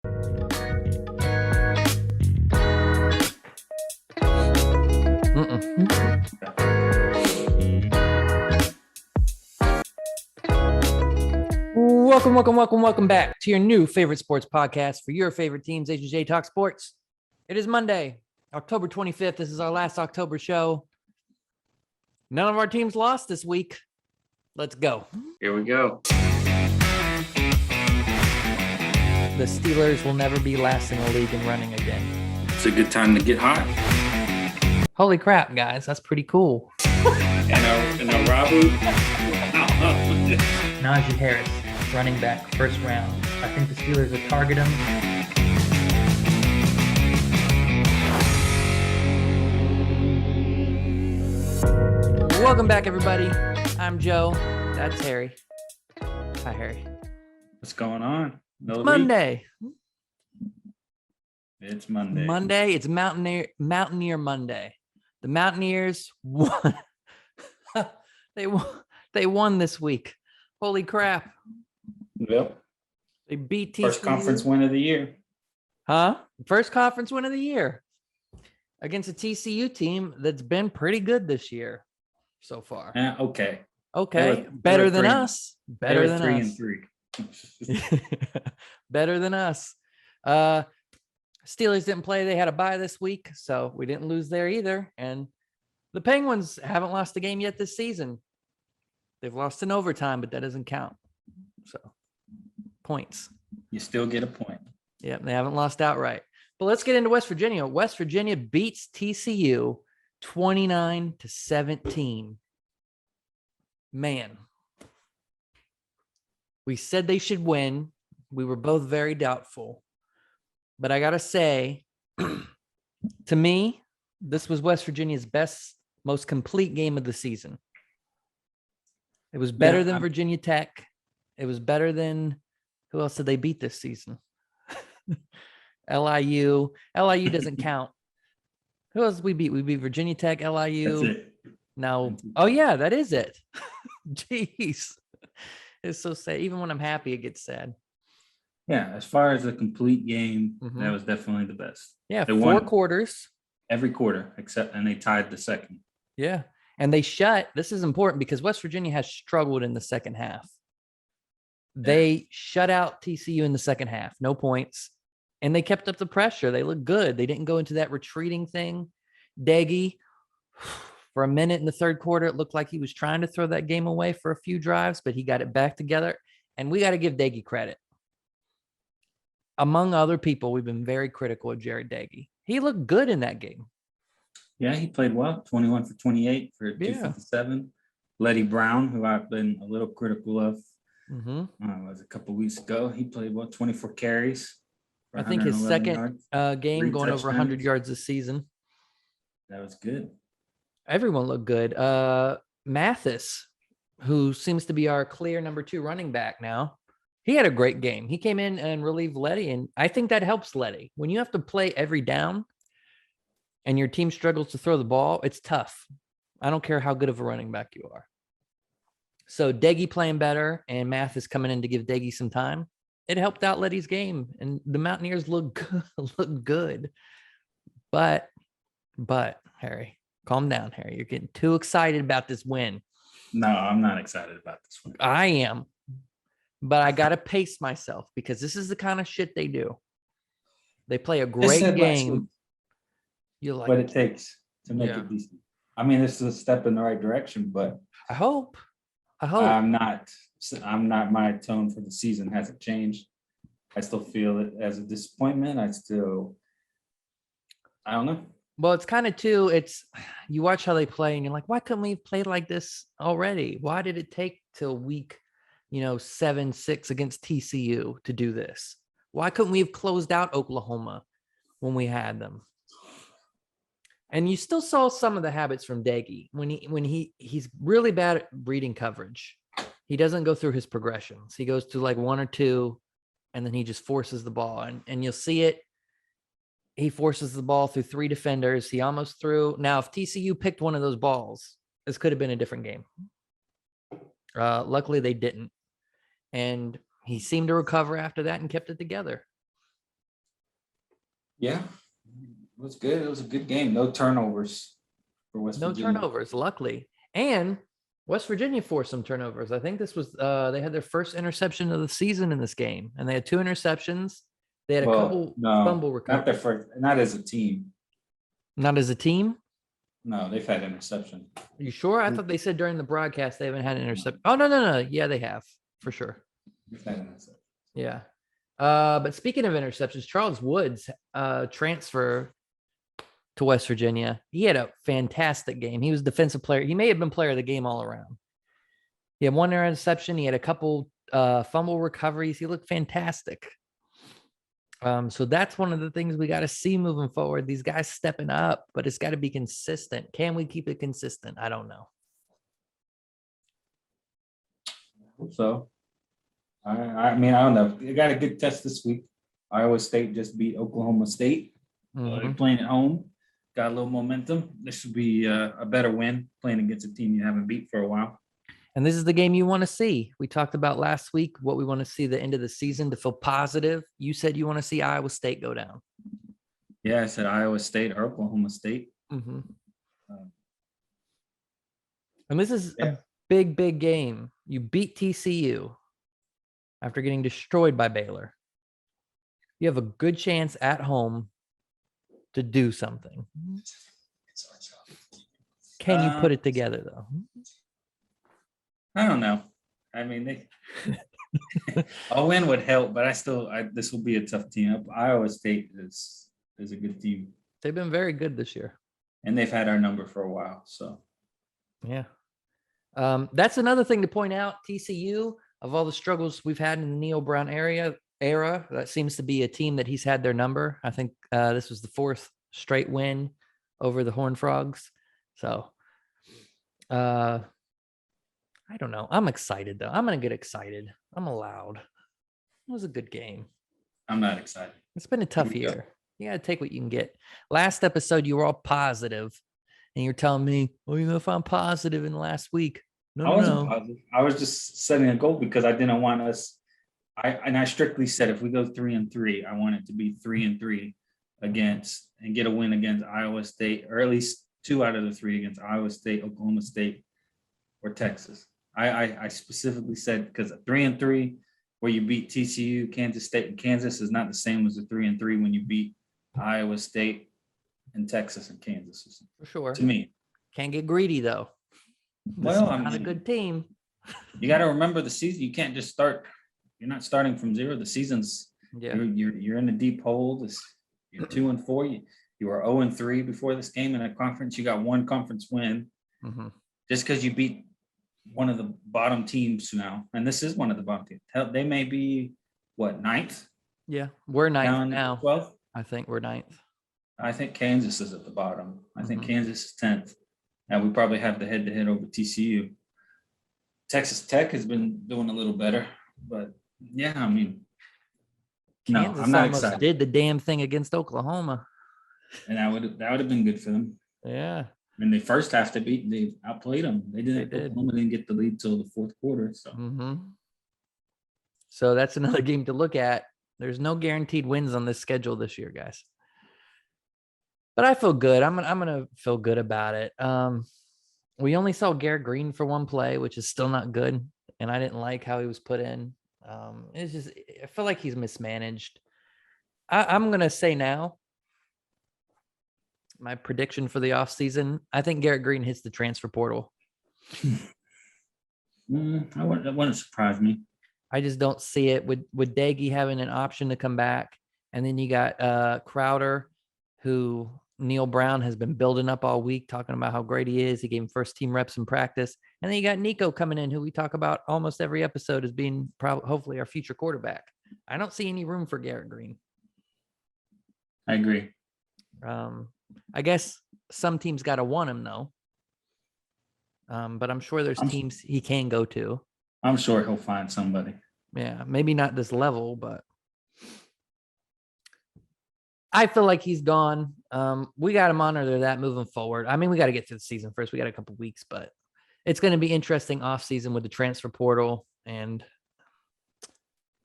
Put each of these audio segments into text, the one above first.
Welcome back to your new favorite sports podcast for your favorite teams, H&J Talk Sports. It is Monday, October 25th. This is our last October show. None of our teams lost this week. Let's go. Here we go. The Steelers will never be last in the league in running again. It's a good time to get hot. Holy crap, guys. That's pretty cool. And a Rabu. Najee Harris, running back, first round. I think the Steelers will target him. Welcome back, everybody. I'm Joe. That's Harry. Hi, Harry. What's going on? Monday. It's Monday. Monday. It's Mountaineer Monday. The Mountaineers won. They won this week. Holy crap. Yep. They beat TCU. First conference win of the year. Huh? First conference win of the year. Against a TCU team that's been pretty good this year so far. Okay. Okay. Better than us. Better than us. 3-3. Better than us. Steelers didn't play. They had a bye this week, so we didn't lose there either. And the Penguins haven't lost a game yet this season. They've lost in overtime, but that doesn't count. So, points. You still get a point. Yeah, they haven't lost outright. But let's get into West Virginia. West Virginia beats TCU 29-17. Man. We said they should win. We were both very doubtful. But I got to say, to me, this was West Virginia's best, most complete game of the season. It was better than Virginia Tech. It was better than, who else did they beat this season? LIU. LIU doesn't count. Who else did we beat? We beat Virginia Tech, LIU. That's it. No. Oh, yeah, that is it. Jeez. It's so sad. Even when I'm happy, it gets sad. Yeah, as far as a complete game, that was definitely the best. Yeah, they 4 quarters. Every quarter, and they tied the second. Yeah. And this is important because West Virginia has struggled in the second half. They shut out TCU in the second half, no points. And they kept up the pressure. They looked good. They didn't go into that retreating thing. Deggy, for a minute in the third quarter, it looked like he was trying to throw that game away for a few drives, but he got it back together. And we got to give Deggy credit. Among other people, we've been very critical of Jared Deggy. He looked good in that game. Yeah, he played well. 21 for 28 for 257. Letty Brown, who I've been a little critical of, was a couple weeks ago. He played 24 carries. I think his second game going over 100 yards this season. That was good. Everyone looked good. Mathis, who seems to be our clear number 2 running back now, he had a great game. He came in and relieved Letty, and I think that helps Letty. When you have to play every down and your team struggles to throw the ball, it's tough. I don't care how good of a running back you are. So Deggy playing better and Mathis coming in to give Deggy some time, it helped out Letty's game, and the Mountaineers look good. But Harry, calm down, Harry. You're getting too excited about this win. No, I'm not excited about this one. I am. But I got to pace myself because this is the kind of shit they do. They play a great game. You like what it takes to make it decent. I mean, this is a step in the right direction, but I hope. I'm not, my tone for the season hasn't changed. I still feel it as a disappointment. I don't know. Well, it's kind of too, you watch how they play and you're like, why couldn't we have played like this already? Why did it take till week 7-6 against TCU to do this? Why couldn't we have closed out Oklahoma when we had them? And you still saw some of the habits from Deggy when he's really bad at reading coverage. He doesn't go through his progressions. He goes to like 1 or 2, and then he just forces the ball. And you'll see it. He forces the ball through 3 defenders. He almost threw. Now, if TCU picked one of those balls, this could have been a different game. Luckily, they didn't. And he seemed to recover after that and kept it together. Yeah, it was good. It was a good game. No turnovers for West Virginia. No turnovers, luckily. And West Virginia forced some turnovers. I think this was they had their first interception of the season in this game, and they had 2 interceptions. They had a couple fumble recoveries. Not their first, not as a team. Not as a team? No, they've had interception. Are you sure? I thought they said during the broadcast they haven't had an interception. Oh, no. Yeah, they have, for sure. They've had interception. Yeah. But speaking of interceptions, Charles Woods transfer to West Virginia. He had a fantastic game. He was defensive player. He may have been player of the game all around. He had 1 interception. He had a couple fumble recoveries. He looked fantastic. So that's one of the things we got to see moving forward. These guys stepping up, but it's got to be consistent. Can we keep it consistent? I don't know. So, I mean, I don't know. They got a good test this week. Iowa State just beat Oklahoma State. They're playing at home. Got a little momentum. This should be a better win playing against a team you haven't beat for a while. And this is the game you want to see. We talked about last week what we want to see the end of the season to feel positive. You said you want to see Iowa State go down. Yeah, I said Iowa State or Oklahoma State. Mm-hmm. And this is a big game. You beat TCU after getting destroyed by Baylor. You have a good chance at home to do something. Can you put it together, though? I don't know. I mean, a win would help, but this will be a tough team. Iowa State is a good team. They've been very good this year. And they've had our number for a while, so. Yeah. That's another thing to point out. TCU, of all the struggles we've had in the Neal Brown era, that seems to be a team that he's had their number. I think this was the 4th straight win over the Horned Frogs. So, I don't know. I'm excited, though. I'm going to get excited. I'm allowed. It was a good game. I'm not excited. It's been a tough year. You got to take what you can get. Last episode, you were all positive, and you're telling me, oh, you know, if I'm positive in the last week. I wasn't positive. I was just setting a goal because I didn't want us. I strictly said if we go 3-3, I want it to be 3-3 against and get a win against Iowa State, or at least 2 out of the 3 against Iowa State, Oklahoma State, or Texas. I specifically said because 3-3 where you beat TCU, Kansas State, and Kansas is not the same as the 3-3 when you beat Iowa State and Texas and Kansas. For sure. To me. Can't get greedy, though. Well, I mean, not a good team. You got to remember the season. You can't just start. You're not starting from zero. The season's you're in a deep hole. You're 2-4. You were 0-3 before this game in a conference. You got 1 conference win. Mm-hmm. Just because you beat one of the bottom teams now, and this is one of the bottom teams. They may be what, 9th? Yeah, we're 9th now. 12th? I think we're 9th. I think Kansas is at the bottom. I think Kansas is 10th. And we probably have the head-to-head over TCU. Texas Tech has been doing a little better, but yeah, I mean, Kansas I'm not excited. Did the damn thing against Oklahoma, and that would have been good for them. Yeah, in the first half, they outplayed them. They did. Oklahoma didn't get the lead till the 4th quarter. So, so that's another game to look at. There's no guaranteed wins on this schedule this year, guys. But I feel good. I'm gonna feel good about it. We only saw Garrett Greene for 1 play, which is still not good, and I didn't like how he was put in. It's just I feel like he's mismanaged. I'm gonna say now, my prediction for the offseason, I think Garrett Greene hits the transfer portal. That wouldn't surprise me. I just don't see it with Daggy having an option to come back, and then you got Crowder, who Neal Brown has been building up all week, talking about how great he is. He gave him first team reps in practice. And then you got Nico coming in, who we talk about almost every episode as being hopefully our future quarterback. I don't see any room for Garrett Greene. I agree. I guess some teams got to want him, though. But I'm sure there's teams he can go to. I'm sure he'll find somebody. Yeah, maybe not this level, but I feel like he's gone. We got to monitor that moving forward. I mean, we got to get through the season first. We got a couple weeks, but it's going to be interesting off season with the transfer portal and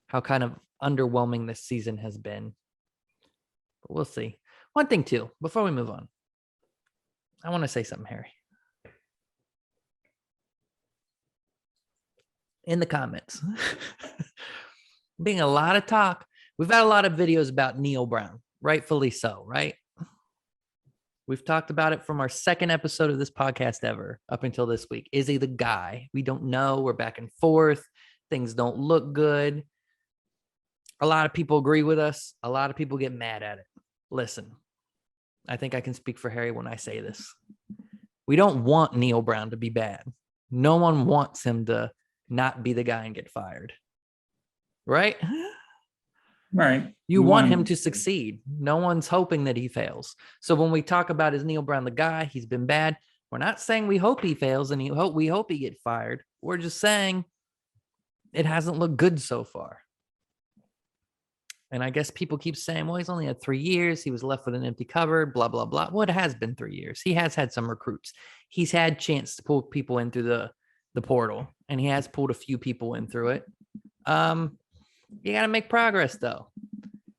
how kind of underwhelming this season has been. We'll see. One thing too, before we move on, I want to say something, Harry. In the comments, being a lot of talk. We've had a lot of videos about Neal Brown, rightfully so, right? We've talked about it from our second episode of this podcast ever up until this week. Is he the guy? We don't know. We're back and forth. Things don't look good. A lot of people agree with us. A lot of people get mad at it. Listen, I think I can speak for Harry when I say this. We don't want Neal Brown to be bad. No one wants him to not be the guy and get fired. Right? Right. You want him to succeed. No one's hoping that he fails. So when we talk about is Neal Brown the guy, he's been bad. We're not saying we hope he fails and we hope he get fired. We're just saying it hasn't looked good so far. And I guess people keep saying, well, he's only had 3 years. He was left with an empty cupboard, blah, blah, blah. Well, it has been 3 years. He has had some recruits. He's had chance to pull people in through the portal, and he has pulled a few people in through it. You got to make progress though.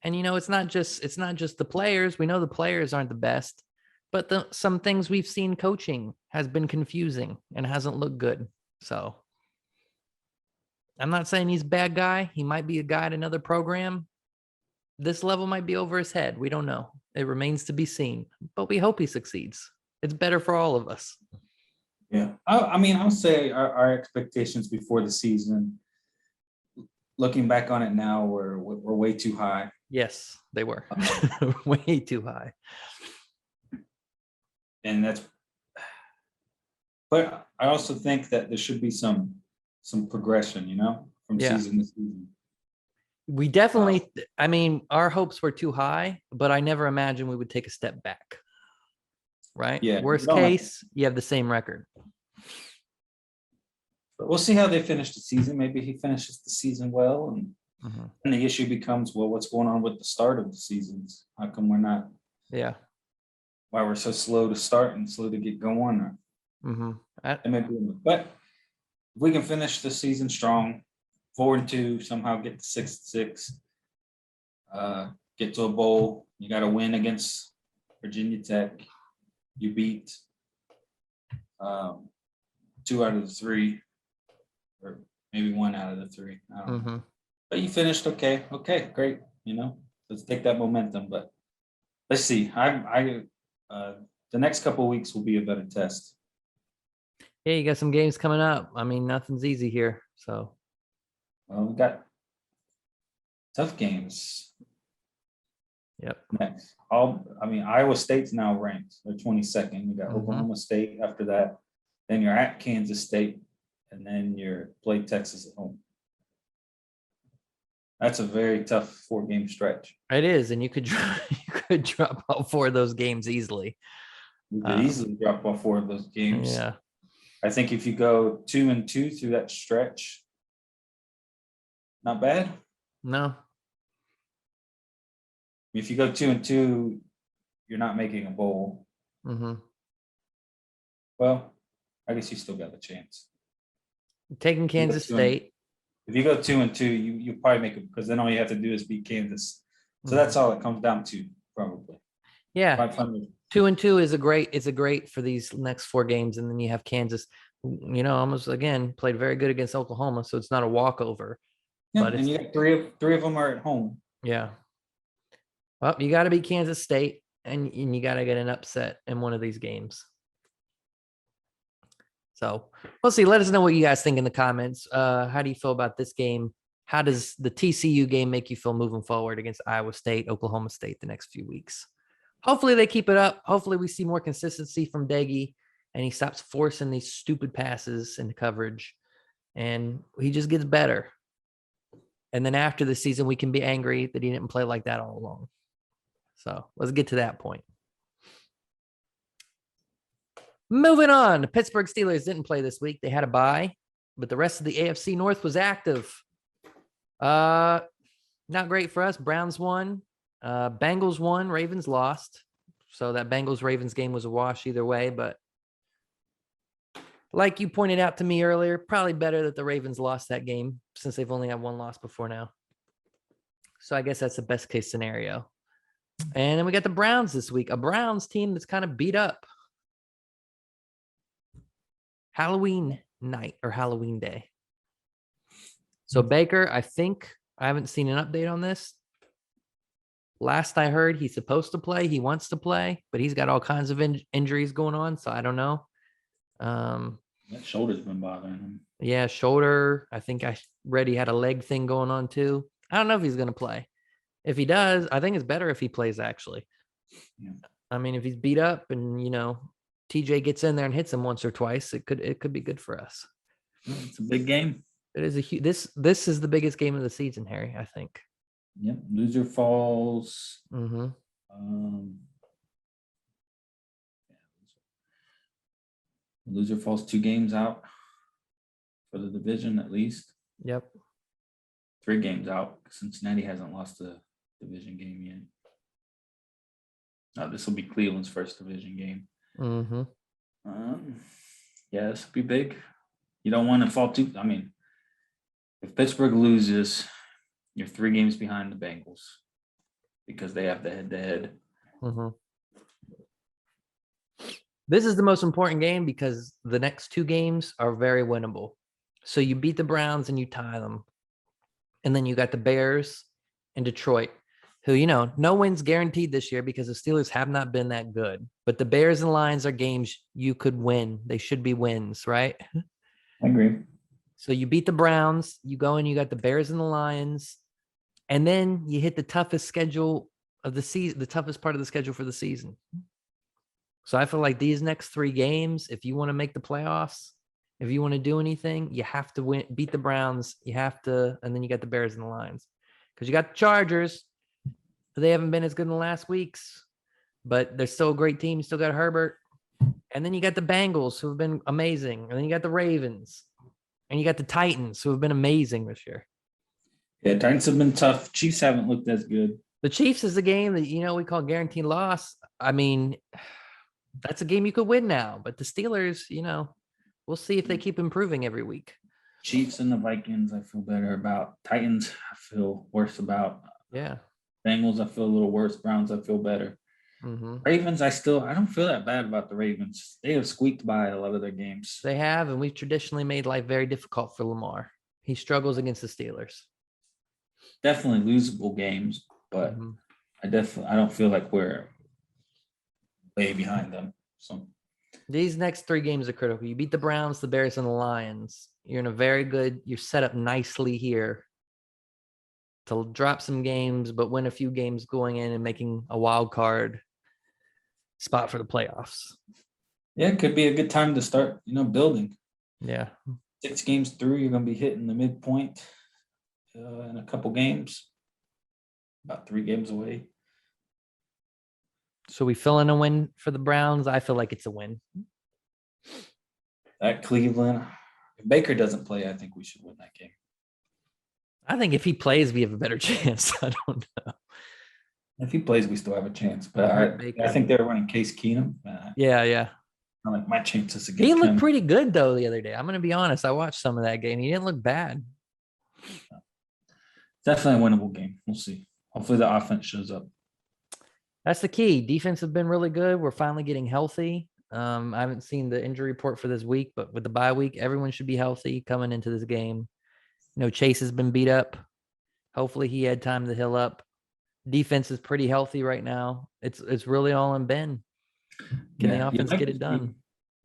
And it's not just the players. We know the players aren't the best, but some things we've seen coaching has been confusing and hasn't looked good. So I'm not saying he's a bad guy. He might be a guy at another program. This level might be over his head. We don't know. It remains to be seen, but we hope he succeeds. It's better for all of us. Yeah. I'll say our expectations before the season, looking back on it now, were way too high. Yes, they were way too high. And but I also think that there should be some progression, from season to season. We definitely, our hopes were too high, but I never imagined we would take a step back. Right? Yeah. Worst case, you have the same record. But we'll see how they finish the season. Maybe he finishes the season well, and the issue becomes, well, what's going on with the start of the seasons? How come we're not? Yeah. Why we're so slow to start and slow to get going? But if we can finish the season strong, 4-2, somehow get to 6-6, get to a bowl. You got to win against Virginia Tech. You beat 2 out of the 3, or maybe 1 out of the 3. I don't know. But you finished okay. Okay, great. Let's take that momentum. But let's see. The next couple of weeks will be a better test. Yeah, you got some games coming up. Nothing's easy here. So, well, we got tough games. Yep. Next, Iowa State's now ranked. They're 22nd. You got Oklahoma State after that. Then you're at Kansas State, and then you're play Texas at home. That's a very tough 4-game stretch. It is, and you could drop all 4 of those games easily. You could easily drop all 4 of those games. Yeah. I think if you go 2-2 through that stretch, not bad. No. If you go 2-2, you're not making a bowl. Well, I guess you still got a chance. Taking Kansas State. If you go 2-2, you probably make it, because then all you have to do is beat Kansas. So that's all it comes down to, probably. Yeah. 2-2 is a great for these next 4 games, and then you have Kansas. Almost again played very good against Oklahoma, so it's not a walkover. Yeah, but and you got three of them are at home. Yeah. Well, you got to beat Kansas State, and you got to get an upset in one of these games. So we'll see. Let us know what you guys think in the comments. How do you feel about this game? How does the TCU game make you feel moving forward against Iowa State, Oklahoma State the next few weeks? Hopefully they keep it up. Hopefully we see more consistency from Deggy, and he stops forcing these stupid passes into coverage, and he just gets better. And then after the season, we can be angry that he didn't play like that all along. So let's get to that point. Moving on, the Pittsburgh Steelers didn't play this week. They had a bye, but the rest of the AFC North was active. Not great for us. Browns won. Bengals won. Ravens lost. So that Bengals-Ravens game was a wash either way. But like you pointed out to me earlier, probably better that the Ravens lost that game since they've only had 1 loss before now. So I guess that's the best case scenario. And then we got the Browns this week, a Browns team that's kind of beat up. Halloween night or Halloween day. So Baker, I think I haven't seen an update on this. Last I heard, he's supposed to play. He wants to play, but he's got all kinds of injuries going on. So I don't know. That shoulder's been bothering him. Yeah, shoulder. I think I read he had a leg thing going on too. I don't know if he's going to play. If he does, I think it's better if he plays actually. Yeah. I mean, if he's beat up and, TJ gets in there and hits him once or twice, it could be good for us. It's a big game. It is this is the biggest game of the season, Harry, I think. Yep. Loser falls. Mm-hmm. Loser falls 2 games out for the division at least. Yep. 3 games out. Cincinnati hasn't lost a division game yet. This will be Cleveland's first division game. Mm-hmm. Yeah, this will be big. You don't want to fall too. I mean, if Pittsburgh loses, you're 3 games behind the Bengals because they have the head-to-head. Mm-hmm. This is the most important game because the next 2 games are very winnable. So you beat the Browns and you tie them. And then you got the Bears and Detroit, who, no wins guaranteed this year because the Steelers have not been that good. But the Bears and Lions are games you could win. They should be wins, right? I agree. So you beat the Browns, you go and you got the Bears and the Lions, and then you hit the toughest schedule of the season, the toughest part of the schedule for the season. So I feel like these next 3 games, if you want to make the playoffs, if you want to do anything, you have to beat the Browns. You have to, and then you got the Bears and the Lions. Because you got the Chargers. They haven't been as good in the last weeks, but they're still a great team. You still got Herbert. And then you got the Bengals, who have been amazing. And then you got the Ravens. And you got the Titans, who have been amazing this year. Yeah, Titans have been tough. Chiefs haven't looked as good. The Chiefs is a game that, we call guaranteed loss. I mean, that's a game you could win now. But the Steelers, we'll see if they keep improving every week. Chiefs and the Vikings, I feel better about. Titans, I feel worse about. Yeah. Bengals, I feel a little worse. Browns, I feel better. Mm-hmm. Ravens, I don't feel that bad about the Ravens. They have squeaked by a lot of their games. They have, and we've traditionally made life very difficult for Lamar. He struggles against the Steelers. Definitely losable games, but I don't feel like we're way behind them. So these next 3 games are critical. You beat the Browns, the Bears, and the Lions. You're set up nicely here to drop some games, but win a few games going in and making a wild card spot for the playoffs. Yeah, it could be a good time to start, building. Yeah. 6 games through, you're going to be hitting the midpoint in a couple games, about 3 games away. So we fill in a win for the Browns. I feel like it's a win. At Cleveland, if Baker doesn't play, I think we should win that game. I think if he plays, we have a better chance. I don't know. If he plays, we still have a chance. But I think they're running Case Keenum. Yeah. I like my chances against He him. looked pretty good, though, the other day. I'm going to be honest. I watched some of that game. He didn't look bad. Definitely a winnable game. We'll see. Hopefully the offense shows up. That's the key. Defense has been really good. We're finally getting healthy. I haven't seen the injury report for this week, but with the bye week, everyone should be healthy coming into this game. Chase has been beat up. Hopefully he had time to heal up. Defense is pretty healthy right now. It's really all in Ben. Can the offense get it done?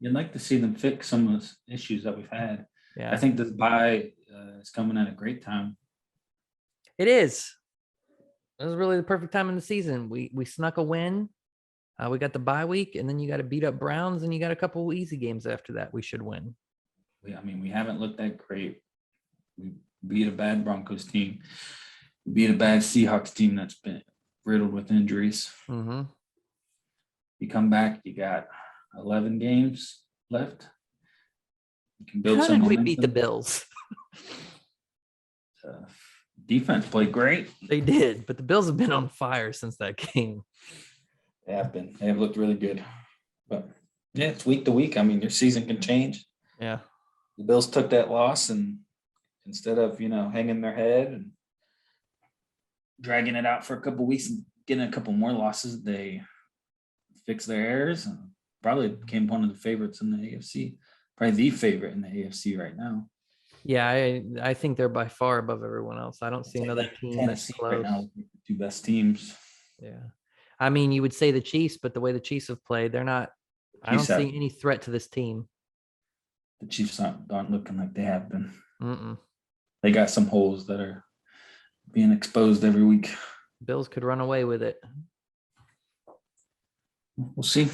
You'd like to see them fix some of the issues that we've had. Yeah, I think this bye is coming at a great time. It is. This is really the perfect time in the season. We snuck a win. We got the bye week, and then you got to beat up Browns, and you got a couple easy games after that. We should win. We haven't looked that great. We beat a bad Broncos team. We beat a bad Seahawks team that's been riddled with injuries. Mm-hmm. You come back, you got 11 games left. You can build How some did we momentum. beat the Bills? Defense played great. They did, but the Bills have been on fire since that game. They have been. They have looked really good. But, yeah, it's week to week. Your season can change. Yeah. The Bills took that loss, and instead of, hanging their head and dragging it out for a couple weeks and getting a couple more losses, they fixed their errors and probably became one of the favorites in the AFC. Probably the favorite in the AFC right now. Yeah, I think they're by far above everyone else. I don't see another team that's close. Right now, the two best teams. Yeah. I mean, you would say the Chiefs, but the way the Chiefs have played, they're not. I don't see any threat to this team. The Chiefs aren't looking like they have been. Mm-mm. They got some holes that are being exposed every week. Bills could run away with it. We'll see.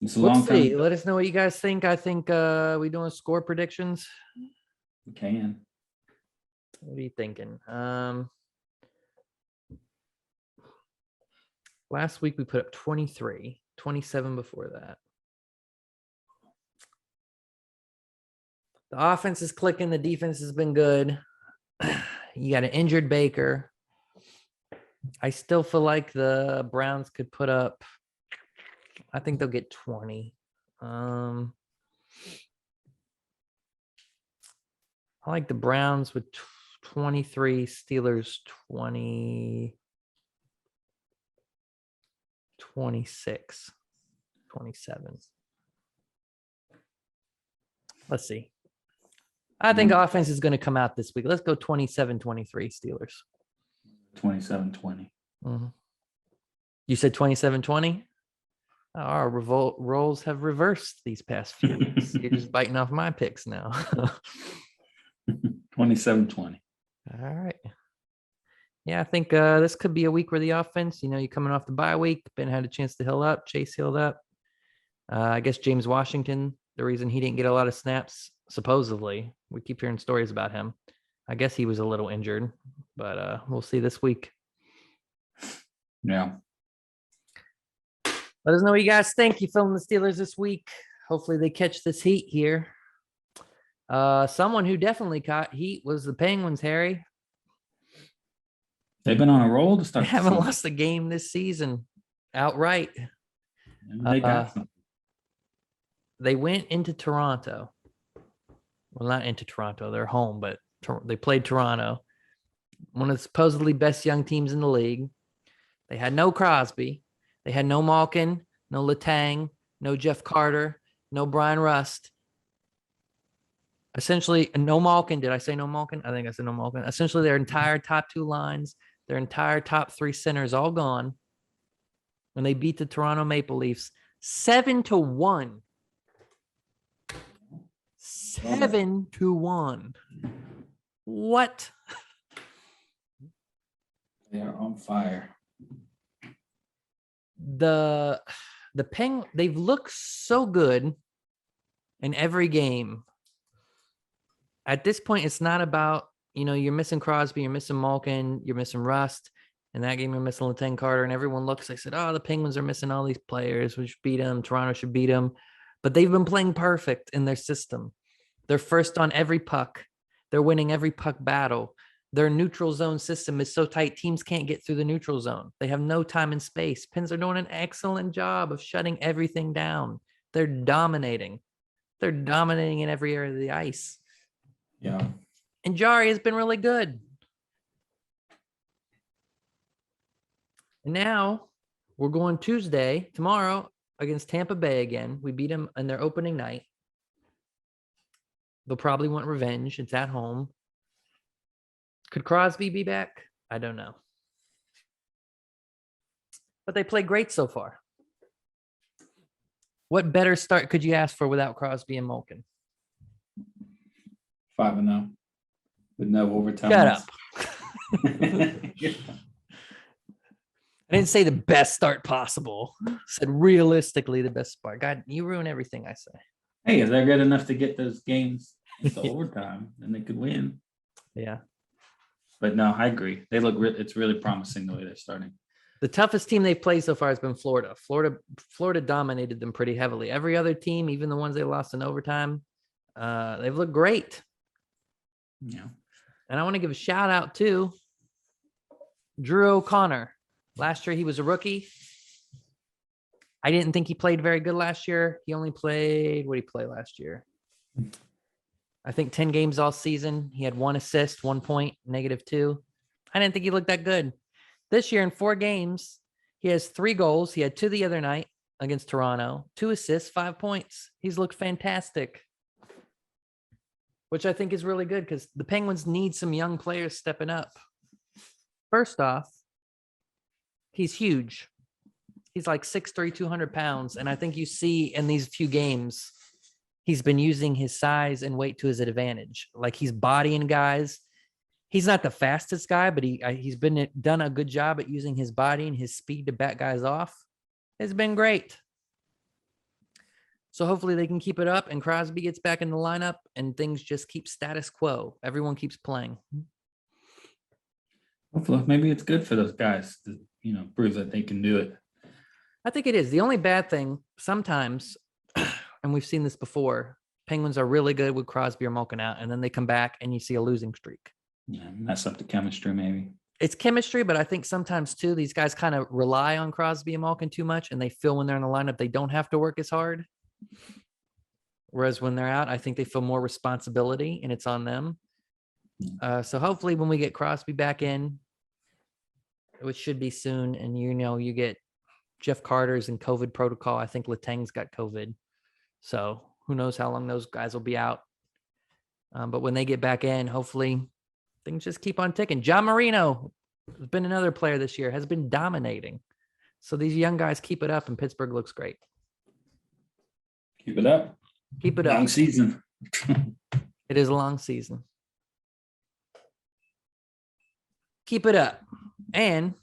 It's a We'll long see. time. Let us know what you guys think. I think we doing score predictions. We can. What are you thinking? Last week we put up 23, 27 before that. The offense is clicking. The defense has been good. You got an injured Baker. I still feel like the Browns could put up, I think they'll get 20. I like the Browns with 23, Steelers 20, 26, 27. Let's see. I think offense is going to come out this week. Let's go 27-23 Steelers. 27-20. Mm-hmm. You said 27-20? Our roles have reversed these past few weeks. You're just biting off my picks now. 27-20. All right. Yeah, I think this could be a week where the offense, you're coming off the bye week. Ben had a chance to heal up. Chase healed up. I guess James Washington, the reason he didn't get a lot of snaps, supposedly, we keep hearing stories about him. I guess he was a little injured, but we'll see this week. Yeah. Let us know what you guys think. You feeling the Steelers this week? Hopefully they catch this heat here. Someone who definitely caught heat was the Penguins, Harry. They've been on a roll to start. They haven't lost a game this season outright. They got some. They went into Toronto. Well, not into Toronto. They're home, but they played Toronto. One of the supposedly best young teams in the league. They had no Crosby. They had no Malkin, no Letang, no Jeff Carter, no Brian Rust. Essentially, no Malkin. Did I say no Malkin? I think I said no Malkin. Essentially, their entire top two lines, their entire top three centers all gone when they beat the Toronto Maple Leafs 7-1. 7-1. What? They are on fire. The Penguins, they've looked so good in every game. At this point, it's not about, you're missing Crosby, you're missing Malkin, you're missing Rust. In that game, you're missing Letang Carter, and everyone looks, they said, the Penguins are missing all these players. We should beat them. Toronto should beat them. But they've been playing perfect in their system. They're first on every puck. They're winning every puck battle. Their neutral zone system is so tight, teams can't get through the neutral zone. They have no time and space. Pens are doing an excellent job of shutting everything down. They're dominating. They're dominating in every area of the ice. Yeah. And Jari has been really good. And now we're going tomorrow against Tampa Bay again. We beat them in their opening night. They'll probably want revenge. It's at home. Could Crosby be back? I don't know. But they play great so far. What better start could you ask for without Crosby and Malkin? 5-0 with no overtime. Shut up. I didn't say the best start possible. I said realistically the best start. God, you ruin everything I say. Hey, is that good enough to get those games into overtime? Then they could win. Yeah. But no, I agree. They look. It's really promising the way they're starting. The toughest team they've played so far has been Florida. Florida dominated them pretty heavily. Every other team, even the ones they lost in overtime, they've looked great. Yeah. And I want to give a shout out to Drew O'Connor. Last year, he was a rookie. I didn't think he played very good last year. He only played, what did he play last year? I think 10 games all season. He had 1 assist, 1 point, -2. I didn't think he looked that good. This year in 4 games, he has 3 goals. He had 2 the other night against Toronto, 2 assists, 5 points. He's looked fantastic, which I think is really good because the Penguins need some young players stepping up. First off, he's huge. He's like 6'3", 200 pounds. And I think you see in these few games, he's been using his size and weight to his advantage. Like he's bodying guys. He's not the fastest guy, but he's done a good job at using his body and his speed to back guys off. It's been great. So hopefully they can keep it up and Crosby gets back in the lineup and things just keep status quo. Everyone keeps playing. Hopefully, maybe it's good for those guys to, prove that they can do it. I think it is. The only bad thing sometimes, and we've seen this before, Penguins are really good with Crosby or Malkin out, and then they come back and you see a losing streak. Yeah, mess up the chemistry, maybe. It's chemistry, but I think sometimes too, these guys kind of rely on Crosby and Malkin too much, and they feel when they're in the lineup, they don't have to work as hard. Whereas when they're out, I think they feel more responsibility and it's on them. So hopefully when we get Crosby back in, which should be soon, and you get Jeff Carter's in COVID protocol. I think Letang's got COVID. So who knows how long those guys will be out. But when they get back in, hopefully things just keep on ticking. John Marino has been another player this year, has been dominating. So these young guys keep it up, and Pittsburgh looks great. Keep it up. Keep it up. Long season. It is a long season. Keep it up. And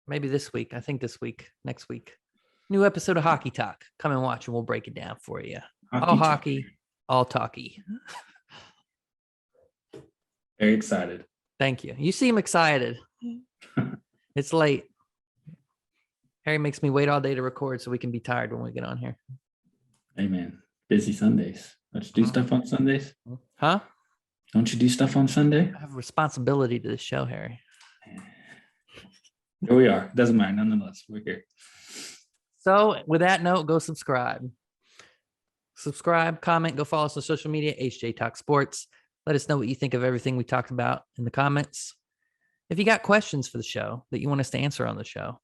maybe this week, next week, new episode of Hockey Talk. Come and watch and we'll break it down for you. All hockey, all talky. Very excited. Thank you. You seem excited. It's late. Harry makes me wait all day to record so we can be tired when we get on here. Hey, man. Busy Sundays. Don't you do stuff on Sundays? Huh? Don't you do stuff on Sunday? I have a responsibility to this show, Harry. Here we are. Doesn't matter. Nonetheless, we're here. So with that note, go subscribe. Subscribe, comment, go follow us on social media, H&J Talk Sports. Let us know what you think of everything we talked about in the comments. If you got questions for the show that you want us to answer on the show,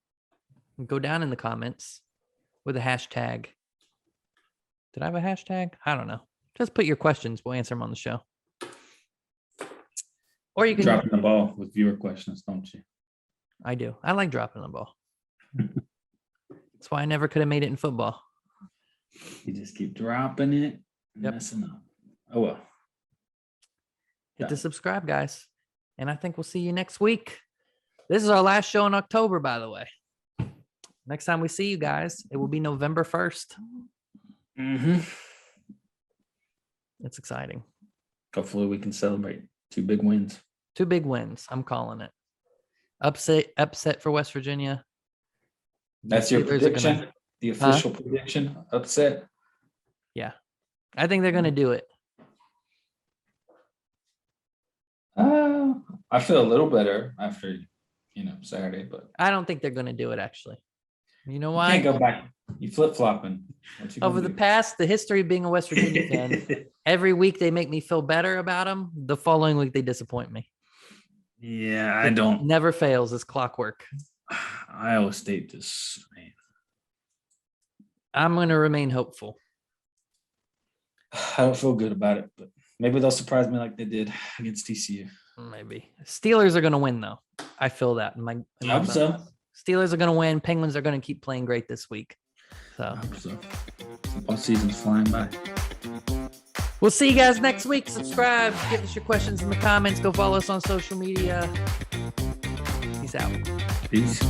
go down in the comments with a hashtag. Did I have a hashtag? I don't know. Just put your questions. We'll answer them on the show. Or you can dropping the ball with viewer questions, don't you? I do. I like dropping the ball. That's why I never could have made it in football. You just keep dropping it and messing up. Oh, well. Hit the subscribe, guys. And I think we'll see you next week. This is our last show in October, by the way. Next time we see you guys, it will be November 1st. Mm-hmm. It's exciting. Hopefully we can celebrate 2 big wins. 2 big wins. I'm calling it. Upset for West Virginia. That's your prediction? The official prediction? Upset? Yeah. I think they're going to do it. I feel a little better after, Saturday, but I don't think they're going to do it, actually. You know why? You can't go back. You flip-flopping. Over the history of being a West Virginia fan, every week they make me feel better about them. The following week they disappoint me. Yeah, I don't. Never fails. It's clockwork. Iowa State just, man. I'm going to remain hopeful. I don't feel good about it, but maybe they'll surprise me like they did against TCU. Maybe. Steelers are going to win, though. I feel that. I hope so. Steelers are going to win. Penguins are going to keep playing great this week. So. Football season's flying by. We'll see you guys next week. Subscribe. Give us your questions in the comments. Go follow us on social media. Peace out. Peace.